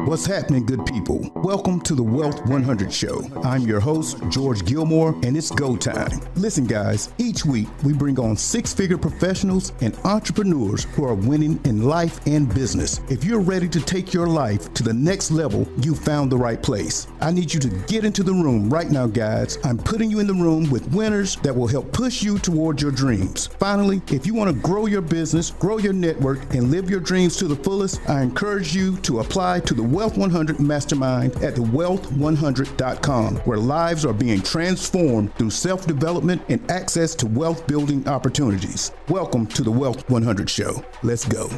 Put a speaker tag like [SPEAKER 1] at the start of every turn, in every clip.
[SPEAKER 1] What's happening, good people? Welcome to the Wealth 100 Show. I'm your host, George Gilmore, and it's go time. Listen, guys, each week we bring on six-figure professionals and entrepreneurs who are winning in life and business. If you're ready to take your life to the next level, you found the right place. I need you to get into the room right now, guys. I'm putting you in the room with winners that will help push you towards your dreams. Finally, if you want to grow your business, grow your network, and live your dreams to the fullest, I encourage you to apply to the Wealth 100 Mastermind at thewealth100.com, where lives are being transformed through self-development and access to wealth-building opportunities. Welcome to the Wealth 100 Show. Let's go.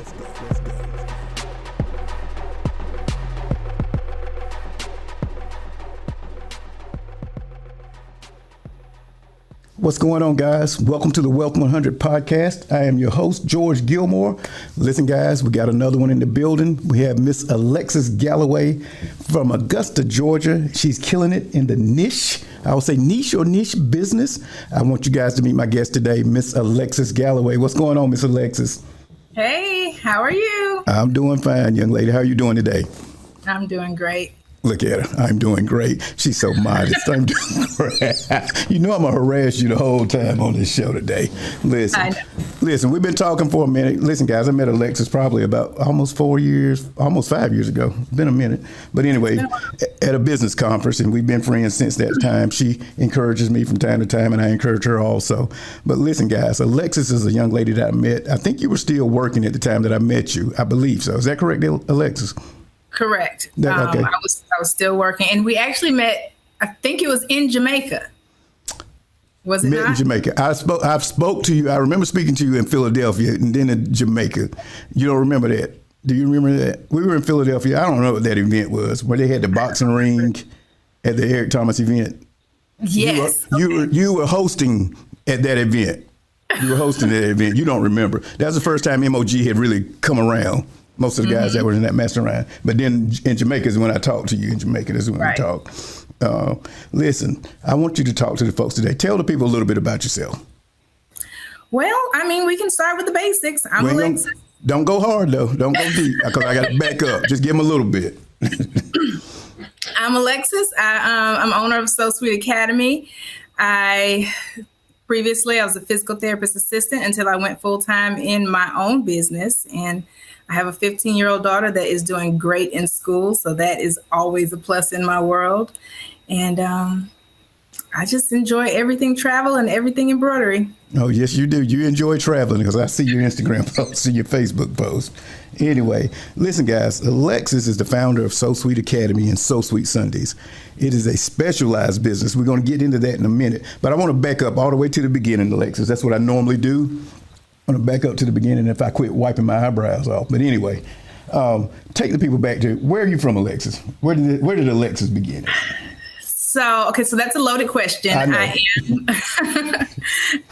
[SPEAKER 1] What's going on, guys? Welcome to the Wealth 100 podcast. I am your host, George Gilmore. Listen, guys, we got another one in the building. We have Miss Alexis Galloway from Augusta, Georgia. She's killing it in the niche. I would say niche or niche business. I want you guys to meet my guest today, Miss Alexis Galloway. What's going on, Miss Alexis?
[SPEAKER 2] Hey, how are you?
[SPEAKER 1] I'm doing fine, young lady. How are you doing today?
[SPEAKER 2] I'm doing great.
[SPEAKER 1] Look at her. I'm doing great. She's so modest. I'm doing great. You know I'm going to harass you the whole time on this show today. Listen, we've been talking for a minute. Listen, guys, I met Alexis probably about almost 5 years ago. It's been a minute. But anyway, at a business conference, and we've been friends since that time. She encourages me from time to time, and I encourage her also. But listen, guys, Alexis is a young lady that I met. I think you were still working at the time that I met you. I believe so. Is that correct, Alexis?
[SPEAKER 2] Correct.
[SPEAKER 1] Okay.
[SPEAKER 2] I was still working, and we actually met. I think it was in Jamaica. Was it
[SPEAKER 1] met
[SPEAKER 2] not?
[SPEAKER 1] In Jamaica? I spoke to you. I remember speaking to you in Philadelphia, and then in Jamaica. You don't remember that? Do you remember that? We were in Philadelphia. I don't know what that event was, where they had the boxing ring at the Eric Thomas event.
[SPEAKER 2] Yes.
[SPEAKER 1] You were hosting at that event. You were hosting that event. You don't remember? That was the first time MOG had really come around. Most of the guys that were in that mastermind. But then in Jamaica is when I talked to you. In Jamaica is when we talk. Listen, I want you to talk to the folks today. Tell the people a little bit about yourself.
[SPEAKER 2] Well, I mean, we can start with the basics. I'm Alexis.
[SPEAKER 1] Don't go hard, though. Don't go deep, because I got to back up. Just give them a little bit.
[SPEAKER 2] I'm Alexis. I'm owner of So Sweet Academy. Previously, I was a physical therapist assistant until I went full-time in my own business. And I have a 15-year-old daughter that is doing great in school, so that is always a plus in my world. And I just enjoy everything travel and everything embroidery. Oh,
[SPEAKER 1] yes, you do. You enjoy traveling, because I see your Instagram posts and your Facebook posts. Anyway, listen, guys, Alexis is the founder of So Sweet Academy and So Sweet Sundays. It is a specialized business. We're going to get into that in a minute, but I want to back up all the way to the beginning, Alexis. That's what I normally do. I'm going to back up to the beginning if I quit wiping my eyebrows off. But anyway, take the people back to, where are you from, Alexis? Where did Alexis begin?
[SPEAKER 2] So that's a loaded question. I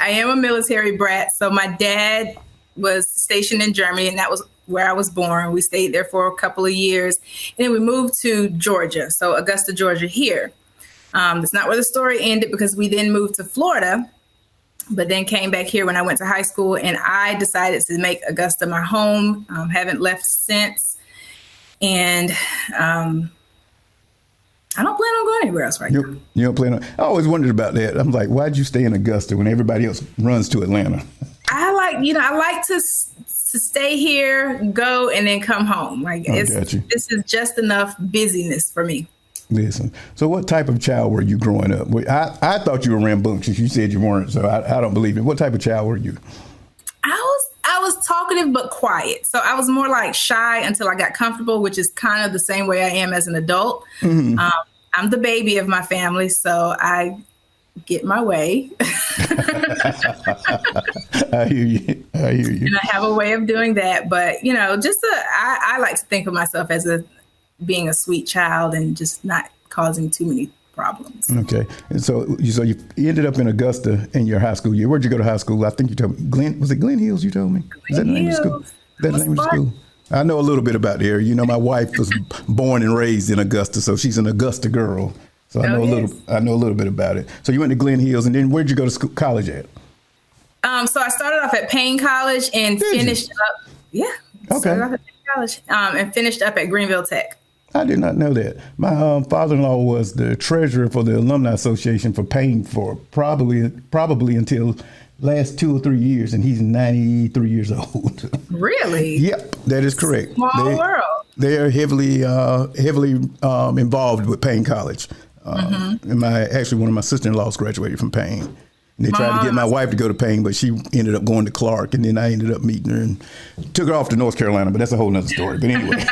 [SPEAKER 2] am a military brat. So my dad was stationed in Germany, and that was where I was born. We stayed there for a couple of years, and then we moved to Georgia. So Augusta, Georgia here. That's not where the story ended, because we then moved to Florida, but then came back here when I went to high school, and I decided to make Augusta my home. Haven't left since. And I don't plan on going anywhere else right now. You don't plan on? I
[SPEAKER 1] always wondered about that. I'm like, why'd you stay in Augusta when everybody else runs to Atlanta?
[SPEAKER 2] I like to stay here, go, and then come home. This is just enough busyness for me.
[SPEAKER 1] Listen, so what type of child were you growing up? I thought you were rambunctious. You said you weren't, so I don't believe it. What type of child were you?
[SPEAKER 2] I was talkative but quiet. So I was more like shy until I got comfortable, which is kind of the same way I am as an adult. Mm-hmm. I'm the baby of my family, so I get my way.
[SPEAKER 1] I hear you.
[SPEAKER 2] And I have a way of doing that. But, I like to think of myself as being a sweet child and just not causing too many problems.
[SPEAKER 1] Okay. And so you ended up in Augusta in your high school year. Where'd you go to high school? I think you told me. Was it Glen Hills you told me? Is that the name of the school? That the name of the school? I know a little bit about the area. My wife was born and raised in Augusta, so she's an Augusta girl. So I know a little bit about it. So you went to Glen Hills, and then where'd you go to college at?
[SPEAKER 2] So I started off at Payne College and finished up. Yeah.
[SPEAKER 1] Okay.
[SPEAKER 2] Started off at Payne College and finished up at Greenville Tech.
[SPEAKER 1] I did not know that. My father-in-law was the treasurer for the Alumni Association for Payne for probably until last 2 or 3 years, and he's 93 years old.
[SPEAKER 2] Really?
[SPEAKER 1] Yep, that is correct.
[SPEAKER 2] Small world.
[SPEAKER 1] They are heavily involved with Payne College. And one of my sister-in-laws graduated from Payne. And they tried to get my wife to go to Payne, but she ended up going to Clark, and then I ended up meeting her and took her off to North Carolina, but that's a whole nother story. But anyway,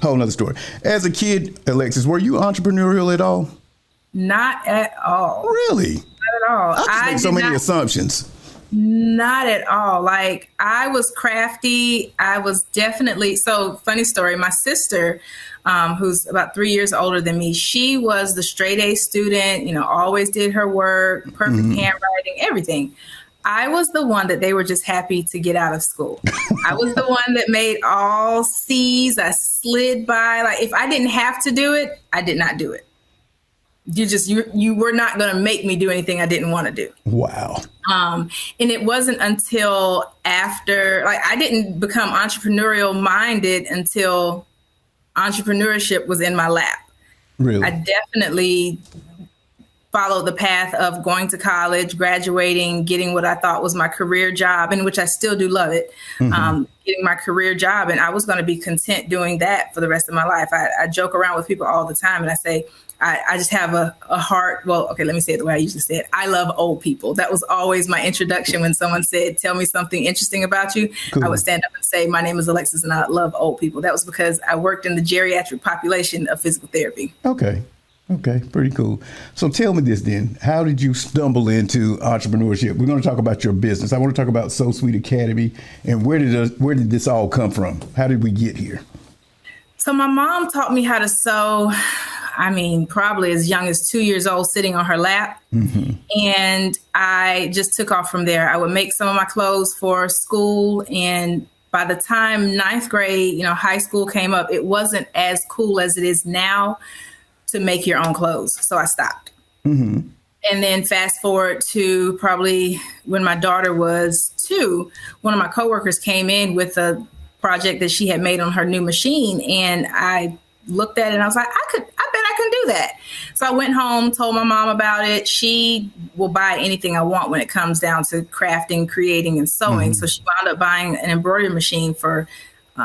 [SPEAKER 1] whole nother story. As a kid, Alexis, were you entrepreneurial at all?
[SPEAKER 2] Not at all.
[SPEAKER 1] Really?
[SPEAKER 2] Not at all.
[SPEAKER 1] I just make so many assumptions.
[SPEAKER 2] Not at all. Like, I was crafty. I was definitely, so funny story. My sister, who's about 3 years older than me, she was the straight A student, always did her work, perfect handwriting, everything. I was the one that they were just happy to get out of school. I was the one that made all C's. I slid by. Like, if I didn't have to do it, I did not do it. You were not going to make me do anything I didn't want to do. Wow. And it wasn't until after, like, I didn't become entrepreneurial minded until entrepreneurship was in my lap. Really? I definitely followed the path of going to college, graduating, getting what I thought was my career job, in which I still do love it, getting my career job. And I was going to be content doing that for the rest of my life. I joke around with people all the time, and I say, I just have a heart. Well, okay, let me say it the way I usually say it. I love old people. That was always my introduction. When someone said, tell me something interesting about you, cool. I would stand up and say, my name is Alexis and I love old people. That was because I worked in the geriatric population of physical therapy. Okay, pretty cool. So tell me this then. How did you stumble into entrepreneurship? We're going to talk about your business. I want to talk about So Sweet Academy, and where did this all come from? How did we get here? So my mom taught me how to sew. Probably as young as 2 years old, sitting on her lap. And I just took off from there. I would make some of my clothes for school. And by the time ninth grade, high school came up, it wasn't as cool as it is now to make your own clothes. So I stopped. And then fast forward to probably when my daughter was 2, one of my coworkers came in with a project that she had made on her new machine. And I looked at it and I was like, I bet I can do that. So I went home, told my mom about it. She will buy anything I want when it comes down to crafting, creating, and sewing. So she wound up buying an embroidery machine for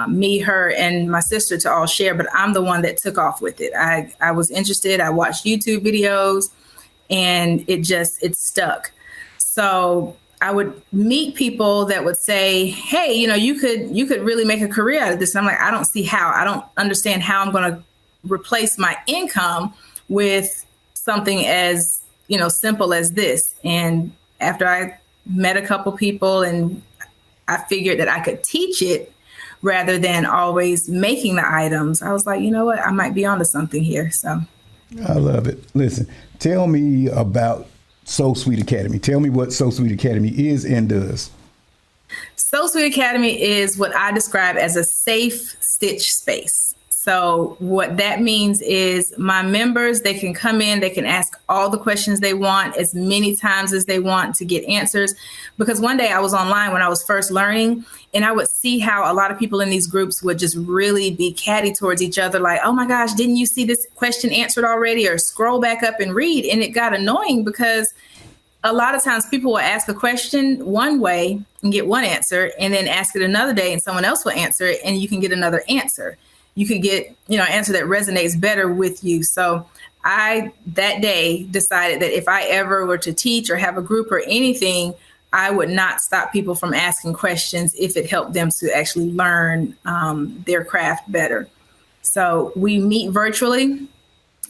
[SPEAKER 2] me, her, and my sister to all share. But I'm the one that took off with it. I was interested. I watched YouTube videos, and it stuck. So I would meet people that would say, hey, you could really make a career out of this. And I'm like, I don't see how. I don't understand how I'm going to replace my income with something as, simple as this. And after I met a couple people and I figured that I could teach it rather than always making the items, I was like, you know what, I might be onto something here. So I love it. Listen, tell me about So Sweet Academy. Tell me what So Sweet Academy is and does. So Sweet Academy is what I describe as a safe stitch space. So what that means is my members, they can come in, they can ask all the questions they want as many times as they want to get answers. Because one day I was online when I was first learning, and I would see how a lot of people in these groups would just really be catty towards each other. Like, oh my gosh, didn't you see this question answered already? Or scroll back up and read. And it got annoying because a lot of times people will ask a question one way and get one answer, and then ask it another day and someone else will answer it and you can get another answer. You could get, an answer that resonates better with you. So I, that day, decided that if I ever were to teach or have a group or anything, I would not stop people from asking questions if it helped them to actually learn their craft better. So we meet virtually.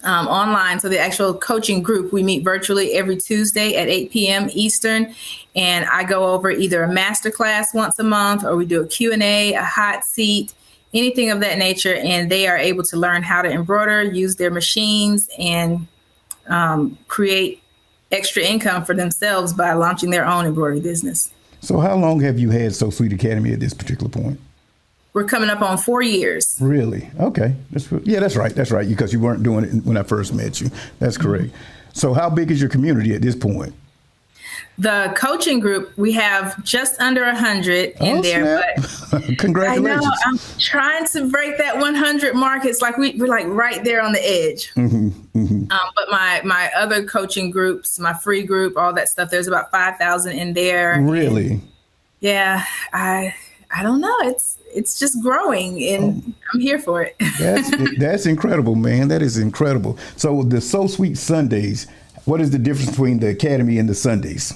[SPEAKER 2] Online. So the actual coaching group, we meet virtually every Tuesday at 8 p.m. Eastern. And I go over either a masterclass once a month, or we do a Q&A, a hot seat, anything of that nature. And they are able to learn how to embroider, use their machines, and create extra income for themselves by launching their own embroidery business. So how long have you had So Sweet Academy at this particular point? We're coming up on 4 years. Really? Okay. That's right. That's right. Because you weren't doing it when I first met you. That's correct. So how big is your community at this point? The coaching group, we have just under 100 in there.
[SPEAKER 1] But congratulations.
[SPEAKER 2] I know, I'm trying to break that 100 mark. It's like we're like right there on the edge. But my other coaching groups, my free group, all that stuff, there's about 5,000 in there.
[SPEAKER 1] Really?
[SPEAKER 2] And yeah, I don't know. It's just growing, and I'm here for it.
[SPEAKER 1] That's incredible, man. That is incredible. So the So Sweet Sundays, what is the difference between the Academy and the Sundays?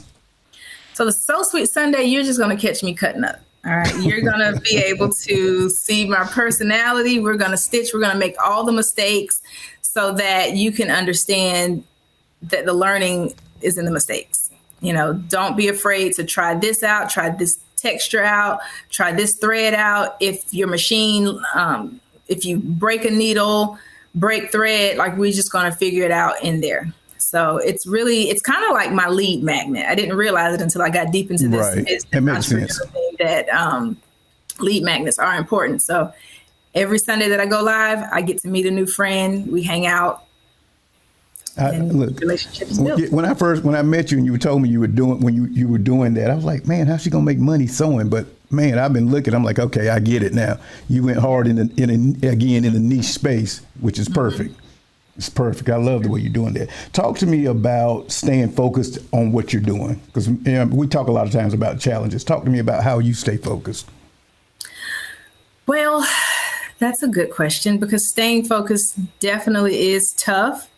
[SPEAKER 1] So
[SPEAKER 2] the So Sweet Sunday, you're just going to catch me cutting up. All right. You're going to be able to see my personality. We're going to stitch. We're going to make all the mistakes so that you can understand that the learning is in the mistakes. You know, don't be afraid to try this out, try this texture out, try this thread out. If your machine, if you break a needle, break thread, like we're just going to figure it out in there. So it's kind of like my lead magnet. I didn't realize it until I got deep into this.
[SPEAKER 1] Right. It makes sense.
[SPEAKER 2] That lead magnets are important. So every Sunday that I go live, I get to meet a new friend. We hang out.
[SPEAKER 1] Look,
[SPEAKER 2] relationships built.
[SPEAKER 1] When I met you and you told me you were doing you were doing that, I was like, man, how's she gonna make money sewing? But man, I've been looking. I'm like, okay, I get it now. You went hard in a niche space, which is perfect. It's perfect. I love the way you're doing that. Talk to me about staying focused on what you're doing, because we talk a lot of times about challenges. Talk to me about how you stay focused.
[SPEAKER 2] Well, that's a good question, because staying focused definitely is tough.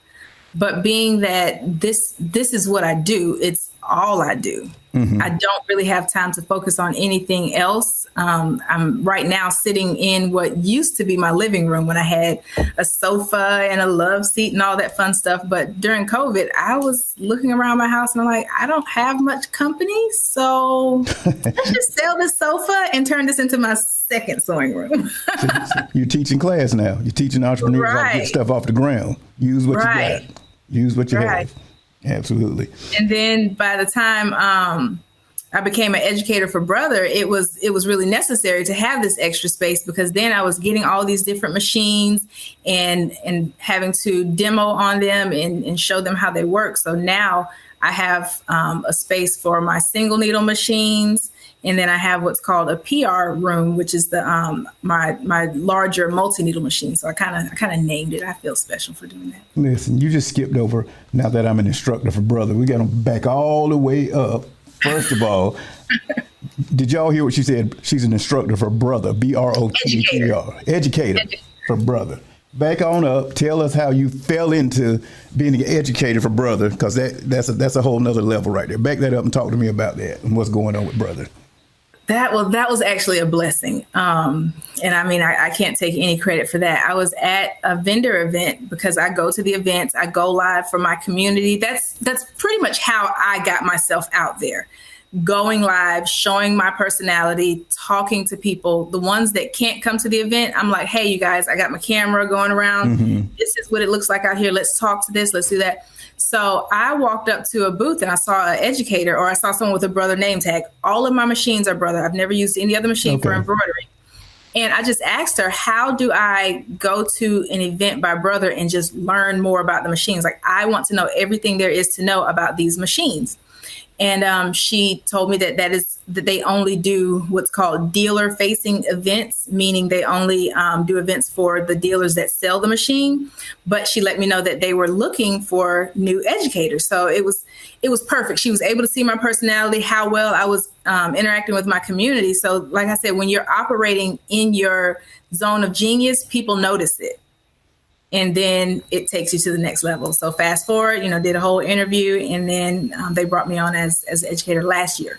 [SPEAKER 2] But being that this is what I do, it's all I do. I don't really have time to focus on anything else. I'm right now sitting in what used to be my living room when I had a sofa and a love seat and all that fun stuff. But during COVID, I was looking around my house and I'm like, I don't have much company. So let's just sell this sofa and turn this into my second sewing room.
[SPEAKER 1] You're teaching class now. You're teaching entrepreneurs how to get stuff off the ground. Use what you got. Use what you have. Absolutely.
[SPEAKER 2] And then by the time I became an educator for Brother, it was really necessary to have this extra space, because then I was getting all these different machines and having to demo on them and show them how they work. So now I have a space for my single needle machines. And then I have what's called a PR room, which is the my larger multi-needle machine. So I kind of named it. I feel special for doing that. Listen,
[SPEAKER 1] you just skipped over, now that I'm an instructor for Brother. We got to back all the way up. First of all, did y'all hear what she said? She's an instructor for Brother, BROTHER, educator for Brother. Back on up. Tell us how you fell into being an educator for Brother, because that's a whole nother level right there. Back that up and talk to me about that and what's going on with Brother.
[SPEAKER 2] That was actually a blessing. And I mean, I can't take any credit for that. I was at a vendor event, because I go to the events, I go live for my community. That's pretty much how I got myself out there. Going live, showing my personality, talking to people, the ones that can't come to the event. I'm like, hey, you guys, I got my camera going around. This is what it looks like out here. Let's talk to this. Let's do that. So I walked up to a booth and I saw an educator, or I saw someone with a Brother name tag. All of my machines are Brother. I've never used any other machine for embroidery. And I just asked her, how do I go to an event by Brother and just learn more about the machines? Like, I want to know everything there is to know about these machines. And she told me that they only do what's called dealer facing events, meaning they only do events for the dealers that sell the machine. But she let me know that they were looking for new educators. So it was perfect. She was able to see my personality, how well I was interacting with my community. So like I said, when you're operating in your zone of genius, people notice it. And then it takes you to the next level. So fast forward, did a whole interview, and then they brought me on as an educator last year.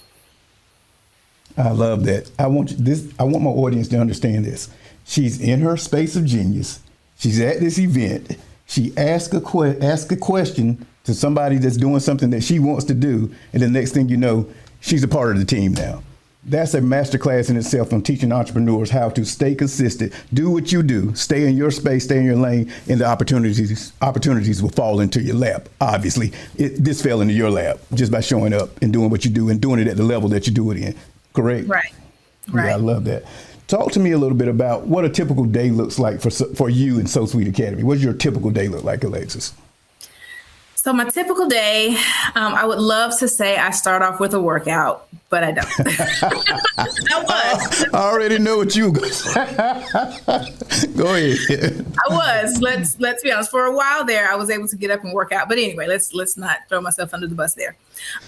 [SPEAKER 1] I love that. I want my audience to understand this. She's in her space of genius. She's at this event. She asks a question to somebody that's doing something that she wants to do, and the next thing you know, she's a part of the team now. That's a masterclass in itself on teaching entrepreneurs how to stay consistent, do what you do, stay in your space, stay in your lane, and the opportunities will fall into your lap. Obviously, this fell into your lap just by showing up and doing what you do and doing it at the level that you do it in. Correct?
[SPEAKER 2] Right.
[SPEAKER 1] Yeah, I love that. Talk to me a little bit about what a typical day looks like for you in So Sweet Academy. What does your typical day look like, Alexis?
[SPEAKER 2] So my typical day, I would love to say I start off with a workout, but I don't.
[SPEAKER 1] I already know what you go ahead.
[SPEAKER 2] I was. Let's be honest. For a while there, I was able to get up and work out. But anyway, let's not throw myself under the bus there.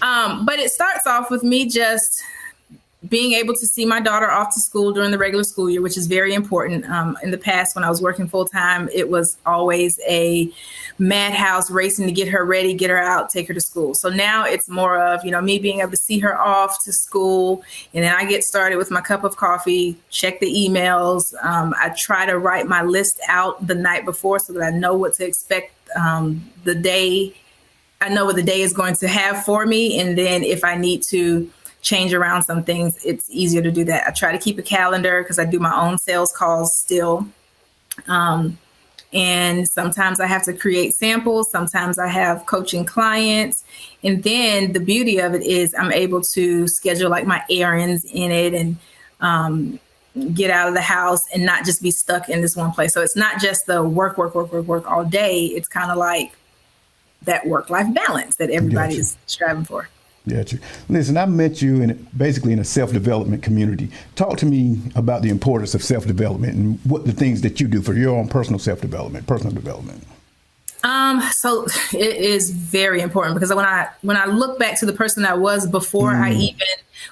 [SPEAKER 2] But it starts off with me just being able to see my daughter off to school during the regular school year, which is very important. In the past, when I was working full time, it was always a madhouse racing to get her ready, get her out, take her to school. So now it's more of, me being able to see her off to school. And then I get started with my cup of coffee, check the emails. I try to write my list out the night before so that I know what to expect the day. I know what the day is going to have for me. And then if I need to change around some things, it's easier to do that. I try to keep a calendar because I do my own sales calls still. And sometimes I have to create samples. Sometimes I have coaching clients. And then the beauty of it is I'm able to schedule like my errands in it and get out of the house and not just be stuck in this one place. So it's not just the work all day. It's kind of like that work-life balance that everybody is striving for.
[SPEAKER 1] Gotcha. Listen, I met you basically in a self-development community. Talk to me about the importance of self-development and what the things that you do for your own personal development.
[SPEAKER 2] So it is very important because when I look back to the person I was before I even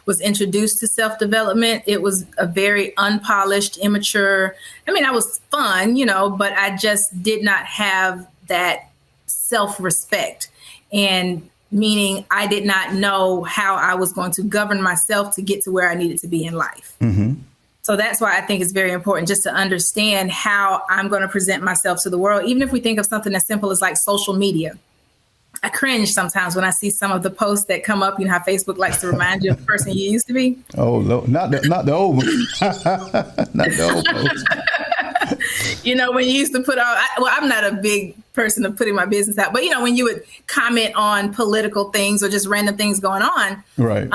[SPEAKER 2] was introduced to self-development, it was a very unpolished, immature. I was fun, but I just did not have that self-respect, and meaning I did not know how I was going to govern myself to get to where I needed to be in life. Mm-hmm. So that's why I think it's very important just to understand how I'm going to present myself to the world. Even if we think of something as simple as like social media, I cringe sometimes when I see some of the posts that come up. You know how Facebook likes to remind you of the person you used to be. Oh, no, not the old one. Not the old post. When you used to put out, I'm not a big person of putting my business out, but when you would comment on political things or just random things going on,
[SPEAKER 1] right?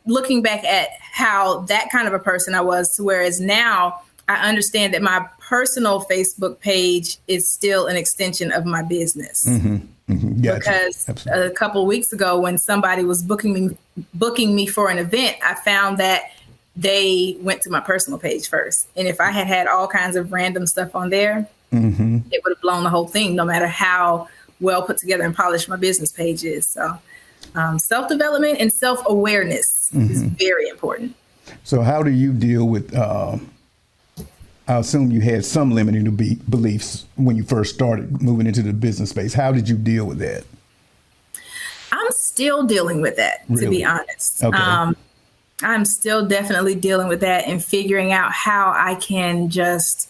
[SPEAKER 2] Looking back at how that kind of a person I was, to whereas now I understand that my personal Facebook page is still an extension of my business. Mm-hmm. Mm-hmm. Gotcha. Because Absolutely. A couple of weeks ago, when somebody was booking me for an event, I found that they went to my personal page first. And if I had all kinds of random stuff on there, mm-hmm. it would have blown the whole thing, no matter how well put together and polished my business page is. So self-development and self-awareness mm-hmm. is very important. So how do you deal with, I assume you had some limiting beliefs when you first started moving into the business space. How did you deal with that? I'm still dealing with that, to be honest. Okay. I'm still definitely dealing with that and figuring out how I can just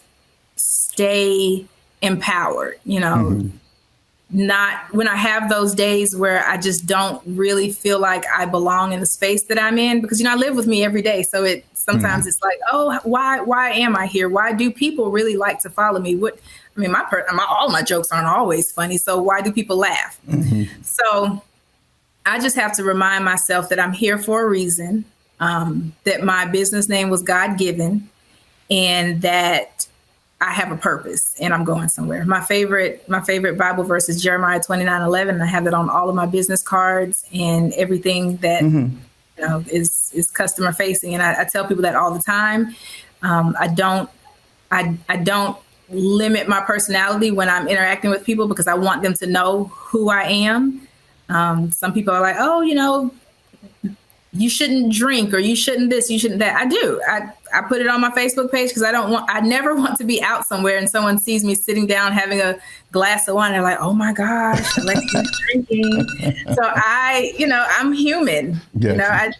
[SPEAKER 2] stay empowered, mm-hmm. Not when I have those days where I just don't really feel like I belong in the space that I'm in, because, I live with me every day. So sometimes mm-hmm. it's like, oh, why am I here? Why do people really like to follow me? All my jokes aren't always funny. So why do people laugh? Mm-hmm. So I just have to remind myself that I'm here for a reason. That my business name was God-given, and that I have a purpose and I'm going somewhere. My favorite Bible verse is Jeremiah 29:11. I have it on all of my business cards and everything that mm-hmm. Is customer facing. And I tell people that all the time. I don't limit my personality when I'm interacting with people because I want them to know who I am. Some people are like, oh, you shouldn't drink, or you shouldn't this, you shouldn't that. I do. I put it on my Facebook page because I never want to be out somewhere and someone sees me sitting down having a glass of wine. They're like, oh my gosh, Alexis drinking. So I'm human. Yes.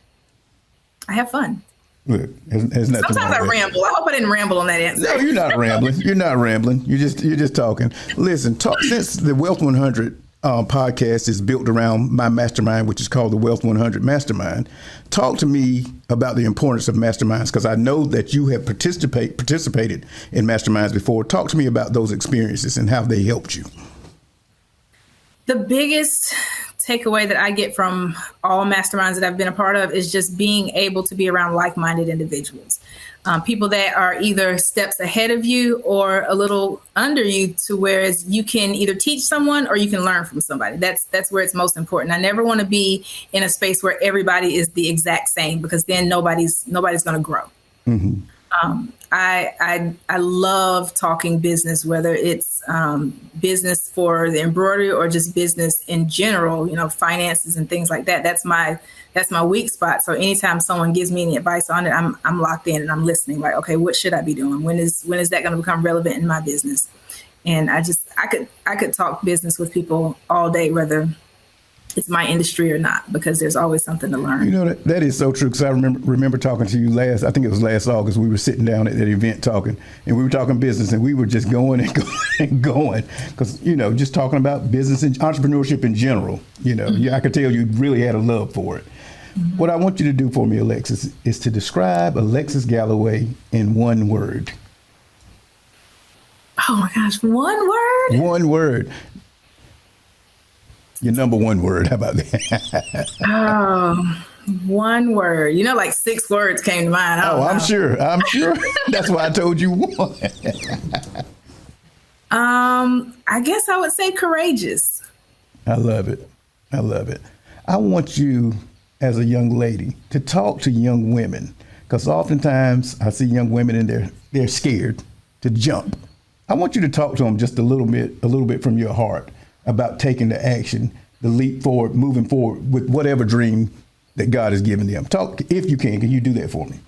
[SPEAKER 2] I have fun. Look, sometimes I ramble. I hope I didn't ramble on that answer.
[SPEAKER 1] No, you're not rambling. You're not rambling. You're just talking. Listen, since the Wealth 100 podcast is built around my mastermind, which is called the Wealth 100 Mastermind. Talk to me about the importance of masterminds, because I know that you have participated in masterminds before. Talk to me about those experiences and how they helped you.
[SPEAKER 2] The biggest takeaway that I get from all masterminds that I've been a part of is just being able to be around like-minded individuals. People that are either steps ahead of you or a little under you, to whereas you can either teach someone or you can learn from somebody. That's where it's most important. I never want to be in a space where everybody is the exact same, because then nobody's going to grow. Mm-hmm. I love talking business, whether it's business for the embroidery or just business in general, finances and things like that. That's my weak spot. So anytime someone gives me any advice on it, I'm locked in and I'm listening. Like, okay, what should I be doing? When is that going to become relevant in my business? And I could talk business with people all day, whether it's my industry or not, because there's always something to learn.
[SPEAKER 1] That is so true, because I remember talking to you I think it was last August, we were sitting down at that event talking, and we were talking business, and we were just going and going and going, because, just talking about business and entrepreneurship in general, I could tell you really had a love for it. Mm-hmm. What I want you to do for me, Alexis, is to describe Alexis Galloway in one word.
[SPEAKER 2] Oh my gosh, one word?
[SPEAKER 1] One word. Your number one word. How about that?
[SPEAKER 2] Oh, one word. Like 6 words came to mind.
[SPEAKER 1] I'm sure. That's why I told you one.
[SPEAKER 2] I guess I would say courageous.
[SPEAKER 1] I love it. I want you, as a young lady, to talk to young women, because oftentimes I see young women and they're scared to jump. I want you to talk to them just a little bit from your heart about taking the action, the leap forward, moving forward with whatever dream that God has given them. Talk, if you can you do that for me?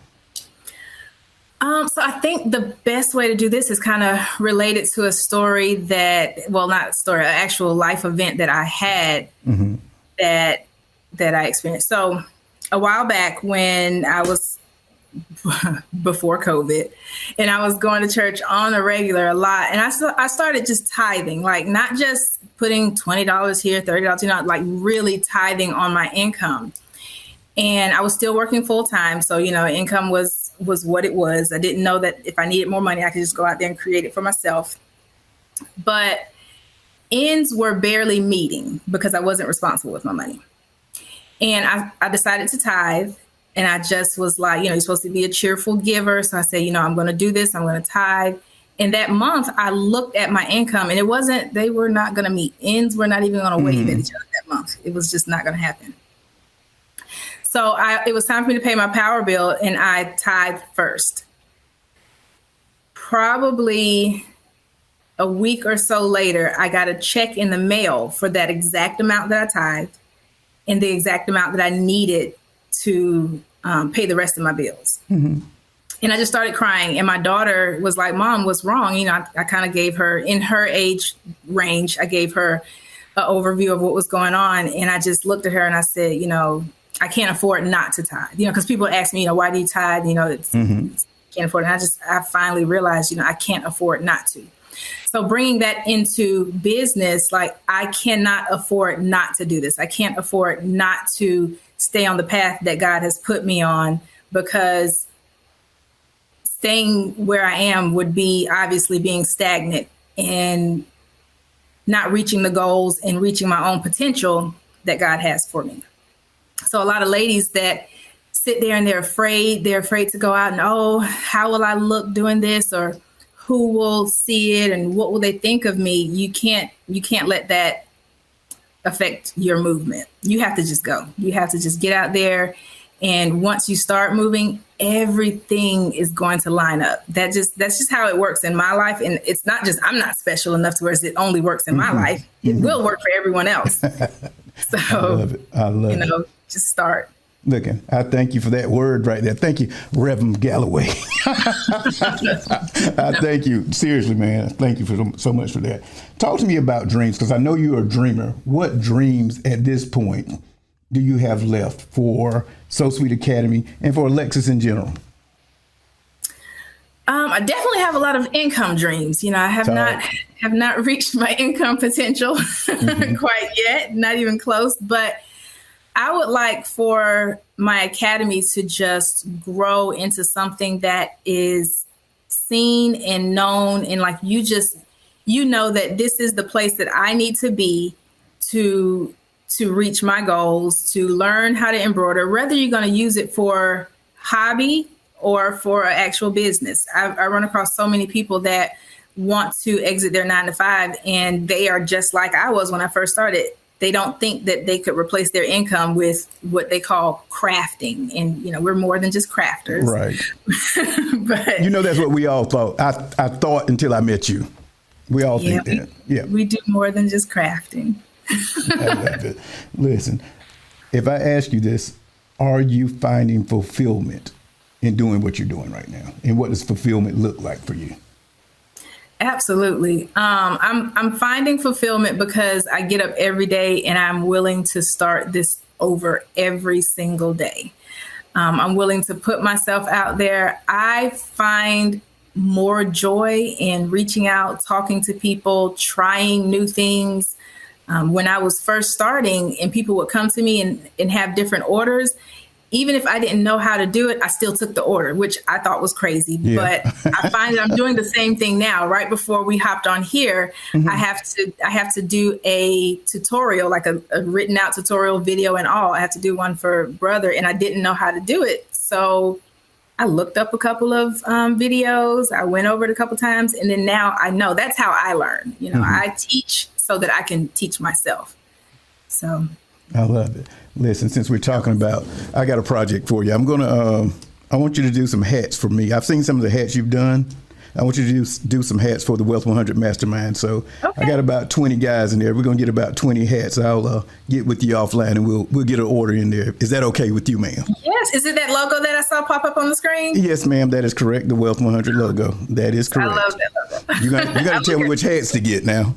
[SPEAKER 2] So I think the best way to do this is kind of related to a story not a story, an actual life event that I had, mm-hmm. that I experienced. So a while back, when I was before COVID, and I was going to church on a regular a lot, and I started just tithing, like not just putting $20 here, $30, like really tithing on my income. And I was still working full time, so income was what it was. I didn't know that if I needed more money, I could just go out there and create it for myself. But ends were barely meeting because I wasn't responsible with my money. And I decided to tithe. And I just was like, you're supposed to be a cheerful giver. So I said, I'm going to do this. I'm going to tithe. And that month I looked at my income, and they were not going to meet. Ends were not even going to wave at each other that month. It was just not going to happen. So it was time for me to pay my power bill, and I tithed first. Probably a week or so later, I got a check in the mail for that exact amount that I tithed and the exact amount that I needed to pay the rest of my bills. Mm-hmm. And I just started crying. And my daughter was like, Mom, what's wrong? I kind of gave her, in her age range, I gave her an overview of what was going on. And I just looked at her and I said, I can't afford not to tithe, because people ask me, why do you tithe? Can't afford it. And I finally realized, I can't afford not to. So bringing that into business, like I cannot afford not to do this. I can't afford not to stay on the path that God has put me on, because staying where I am would be obviously being stagnant and not reaching the goals and reaching my own potential that God has for me. So a lot of ladies that sit there and they're afraid to go out and, how will I look doing this, or who will see it and what will they think of me? You can't let that affect your movement. You have to just go. You have to just get out there. And once you start moving, everything is going to line up. That's just how it works in my life. And it's not just, I'm not special enough to where it only works in my life. It will work for everyone else. So,
[SPEAKER 1] I love it.
[SPEAKER 2] Just start.
[SPEAKER 1] Look, I thank you for that word right there. Thank you, Reverend Galloway. I thank you. Seriously, man. Thank you for so much for that. Talk to me about dreams, because I know you're a dreamer. What dreams at this point do you have left for So Sweet Academy and for Alexis in general?
[SPEAKER 2] I definitely have a lot of income dreams. I have not reached my income potential quite yet, not even close, but I would like for my academy to just grow into something that is seen and known, and like that this is the place that I need to be to to reach my goals, to learn how to embroider, whether you're going to use it for hobby or for an actual business. I run across so many people that want to exit their 9-to-5, and they are just like I was when I first started. They don't think that they could replace their income with what they call crafting. And, we're more than just crafters.
[SPEAKER 1] Right.
[SPEAKER 2] But
[SPEAKER 1] that's what we all thought. I thought until I met you. We all think that. Yeah.
[SPEAKER 2] We do more than just crafting.
[SPEAKER 1] I love it. Listen, if I ask you this, are you finding fulfillment in doing what you're doing right now? And what does fulfillment look like for you?
[SPEAKER 2] Absolutely. I'm finding fulfillment because I get up every day and I'm willing to start this over every single day. I'm willing to put myself out there. I find more joy in reaching out, talking to people, trying new things. When I was first starting and people would come to me and have different orders, even if I didn't know how to do it, I still took the order, which I thought was crazy. Yeah. But I find that I'm doing the same thing now. Right before we hopped on here, mm-hmm. I have to do a tutorial, like a written out tutorial video and all. I have to do one for brother, and I didn't know how to do it. So I looked up a couple of videos. I went over it a couple times, and then now I know. That's how I learn. Mm-hmm. I teach so that I can teach myself. So
[SPEAKER 1] I love it. Listen, since we're talking about, I got a project for you. I want you to do some hats for me. I've seen some of the hats you've done. I want you to do some hats for the Wealth 100 Mastermind. So okay. I got about 20 guys in there. We're going to get about 20 hats. I'll get with you offline and we'll get an order in there. Is that okay with you, ma'am?
[SPEAKER 2] Yes. Is it that logo that I saw pop up on the screen?
[SPEAKER 1] Yes, ma'am. That is correct. The Wealth 100 logo. That is correct.
[SPEAKER 2] I love that logo.
[SPEAKER 1] You got to tell me which hats to get now.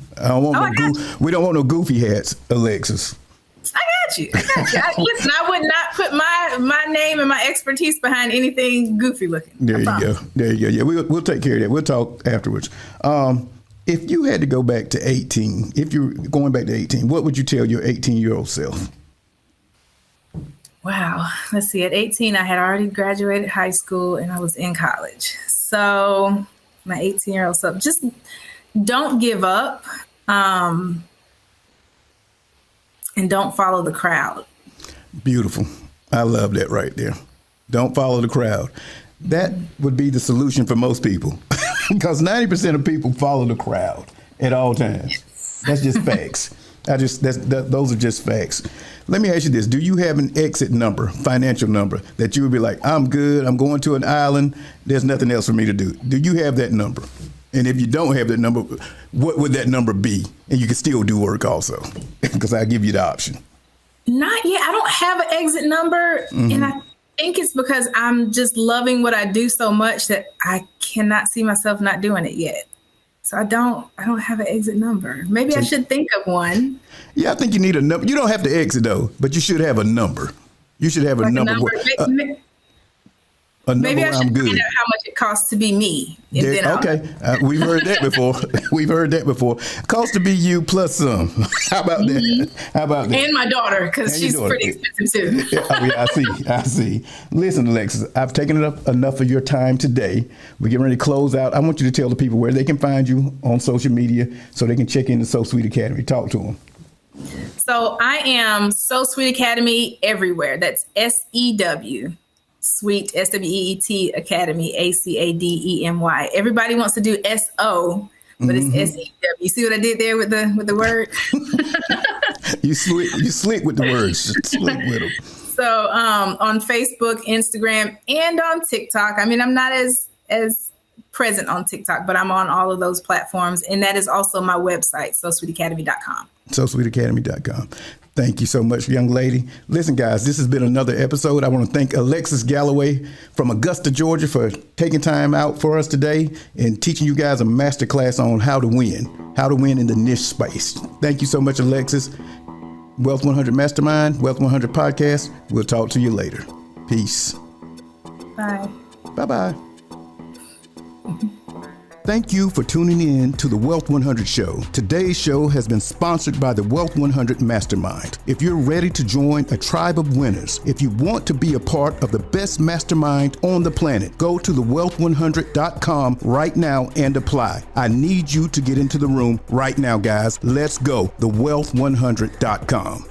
[SPEAKER 1] We don't want no goofy hats, Alexis.
[SPEAKER 2] I got you. Listen, I would not put my name and my expertise behind anything goofy looking.
[SPEAKER 1] There you go. Yeah, we'll take care of that. We'll talk afterwards. If you had to go back to 18, if you're going back to 18, what would you tell your 18-year-old self?
[SPEAKER 2] Wow. Let's see. At 18, I had already graduated high school and I was in college. So my 18-year-old self, just don't give up. And don't follow the crowd. Beautiful.
[SPEAKER 1] I love that right there. Don't follow the crowd. That would be the solution for most people because 90% of people follow the crowd at all times. Yes. That's just facts. Those are just facts. Let me ask you this. Do you have an exit number, financial number that you would be like, I'm good. I'm going to an island. There's nothing else for me to do. Do you have that number? And if you don't have that number, what would that number be? And you can still do work also, because I give you the option.
[SPEAKER 2] Not yet. I don't have an exit number. Mm-hmm. And I think it's because I'm just loving what I do so much that I cannot see myself not doing it yet. So I don't have an exit number. Maybe I should think of one.
[SPEAKER 1] Yeah, I think you need a number. You don't have to exit though, but you should have a number. You should have a number.
[SPEAKER 2] Maybe I should find out how much it costs to be me.
[SPEAKER 1] Okay. We've heard that before. Cost to be you plus some. How about that? How about that?
[SPEAKER 2] And my daughter, because she's pretty expensive too.
[SPEAKER 1] I see. Listen, Alexis, I've taken up enough of your time today. We're getting ready to close out. I want you to tell the people where they can find you on social media so they can check into So Sweet Academy. Talk to them.
[SPEAKER 2] So I am So Sweet Academy everywhere. That's SEW. Sweet, SWEET Academy, ACADEMY. Everybody wants to do SO, but it's SEW. You see what I did there with the word?
[SPEAKER 1] You slick with the words. Slick with them.
[SPEAKER 2] So on Facebook, Instagram, and on TikTok. I mean, I'm not as present on TikTok, but I'm on all of those platforms. And that is also my website, SoSweetAcademy.com.
[SPEAKER 1] SoSweetAcademy.com. Thank you so much, young lady. Listen, guys, this has been another episode. I want to thank Alexis Galloway from Augusta, Georgia, for taking time out for us today and teaching you guys a masterclass on how to win in the niche space. Thank you so much, Alexis. Wealth 100 Mastermind, Wealth 100 Podcast. We'll talk to you later. Peace.
[SPEAKER 2] Bye.
[SPEAKER 1] Bye-bye. Thank you for tuning in to the Wealth 100 Show. Today's show has been sponsored by the Wealth 100 Mastermind. If you're ready to join a tribe of winners, if you want to be a part of the best mastermind on the planet, go to thewealth100.com right now and apply. I need you to get into the room right now, guys. Let's go. Thewealth100.com.